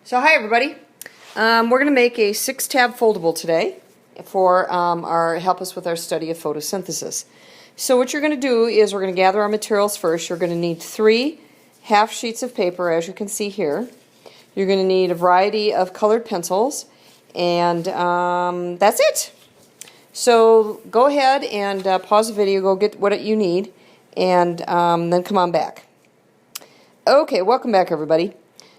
So hi everybody. We're going to make a 6-tab foldable today for help us with our study of photosynthesis. So what you're going to do is we're going to gather our materials first. You're going to need 3 half sheets of paper, as you can see here. You're going to need a variety of colored pencils, and that's it. So go ahead and pause the video, go get what you need, and then come on back. Okay, welcome back everybody.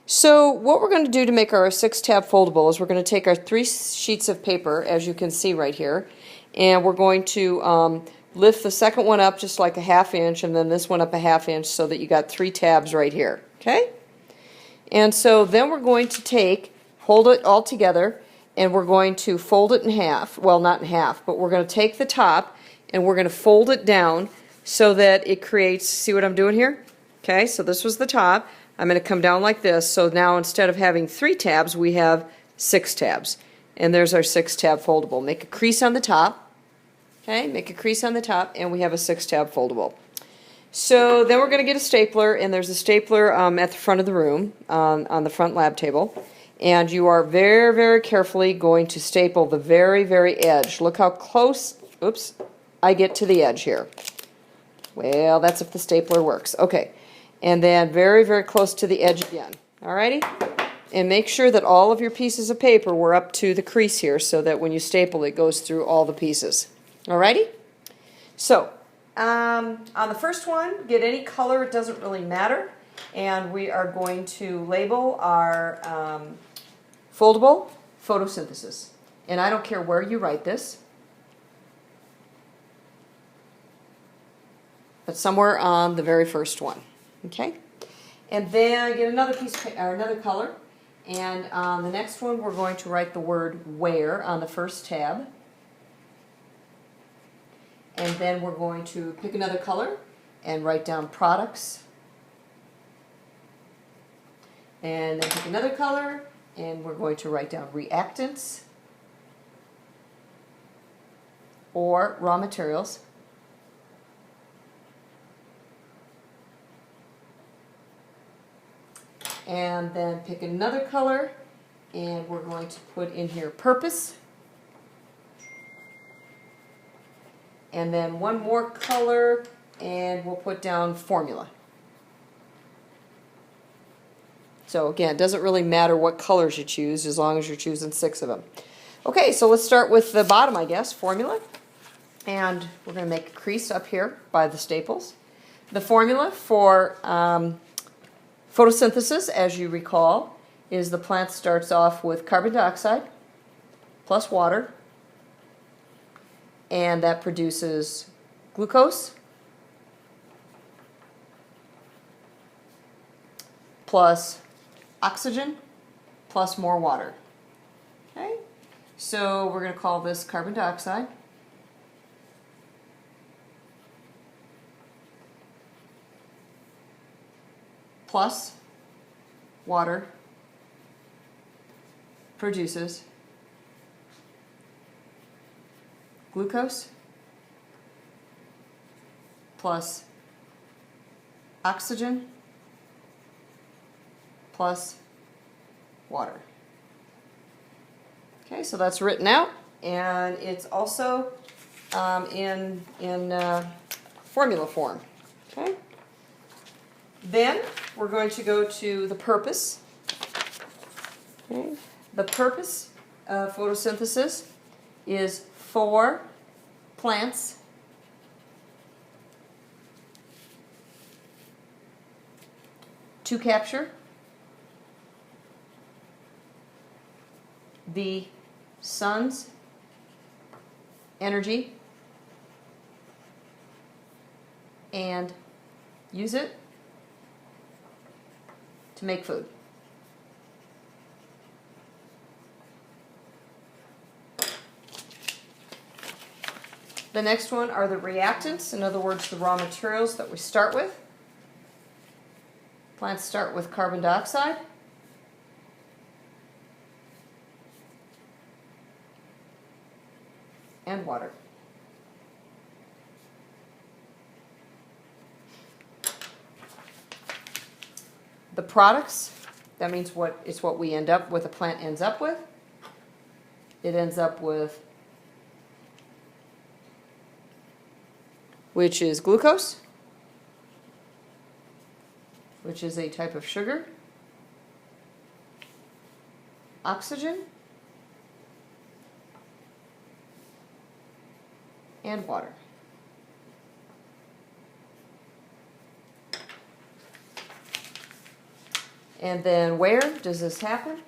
So what we're going to do to make our 6-tab foldable is we're going to take our 3 sheets of paper, as you can see right here, and we're going to lift the second one up just like a ½ inch, and then this one up a ½ inch, so that you got 3 tabs right here. Okay? And so then we're going to hold it all together, and we're going to fold it in half. Well, not in half, but we're going to take the top and we're going to fold it down so that it creates, see what I'm doing here? Okay, so this was the top. I'm going to come down like this, so now instead of having 3 tabs, we have 6 tabs. And there's our 6-tab foldable. Make a crease on the top. Okay, make a crease on the top, and we have a 6-tab foldable. So then we're going to get a stapler, and there's a stapler at the front of the room, on the front lab table. And you are very, very carefully going to staple the very, very edge. Look how close, oops, I get to the edge here. Well, that's if the stapler works. Okay. And then very, very close to the edge again. Alrighty? And make sure that all of your pieces of paper were up to the crease here so that when you staple it goes through all the pieces. Alrighty? So, on the first one, get any color, it doesn't really matter. And we are going to label our foldable photosynthesis. And I don't care where you write this, but somewhere on the very first one. Okay, and then get another piece of, or another color, and on the next one we're going to write the word where on the first tab, and then we're going to pick another color and write down products, and then pick another color and we're going to write down reactants or raw materials. And then pick another color, and we're going to put in here purpose. And then one more color, and we'll put down formula. So again, it doesn't really matter what colors you choose as long as you're choosing 6 of them. Okay, so let's start with the bottom, I guess, formula. And we're going to make a crease up here by the staples. The formula for photosynthesis, as you recall, is the plant starts off with carbon dioxide plus water, and that produces glucose plus oxygen plus more water. Okay? So we're going to call this carbon dioxide. Plus water produces glucose plus oxygen plus water. Okay, so that's written out, and it's also in formula form. Okay. Then we're going to go to the purpose. Okay. The purpose of photosynthesis is for plants to capture the sun's energy and use it to make food. The next one are the reactants, in other words, the raw materials that we start with. Plants start with carbon dioxide, and water. The products That means it's what we end up, what the plant ends up with. It ends up with, which is glucose, which is a type of sugar, oxygen, and water. And then where does this happen?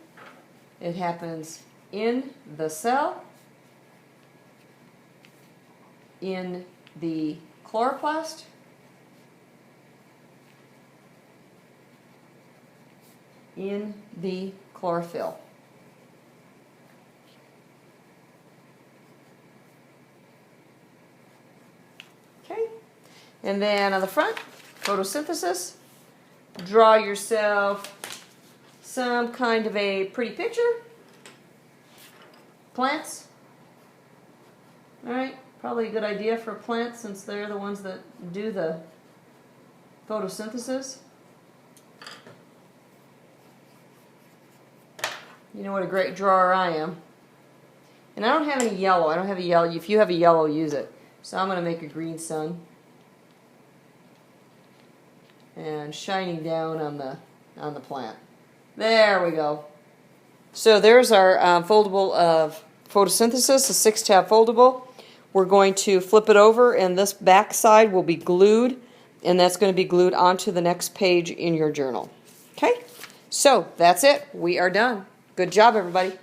It happens in the cell, in the chloroplast, in the chlorophyll. Okay, and then on the front, photosynthesis. Draw yourself some kind of a pretty picture. Plants. Alright, probably a good idea for plants since they're the ones that do the photosynthesis. You know what a great drawer I am. And I don't have any yellow. I don't have a yellow. If you have a yellow, use it. So I'm going to make a green sun. And shining down on the plant. There we go. So there's our foldable of photosynthesis, a 6-tab foldable. We're going to flip it over, and this back side will be glued, and that's going to be glued onto the next page in your journal. Okay? So that's it. We are done. Good job, everybody.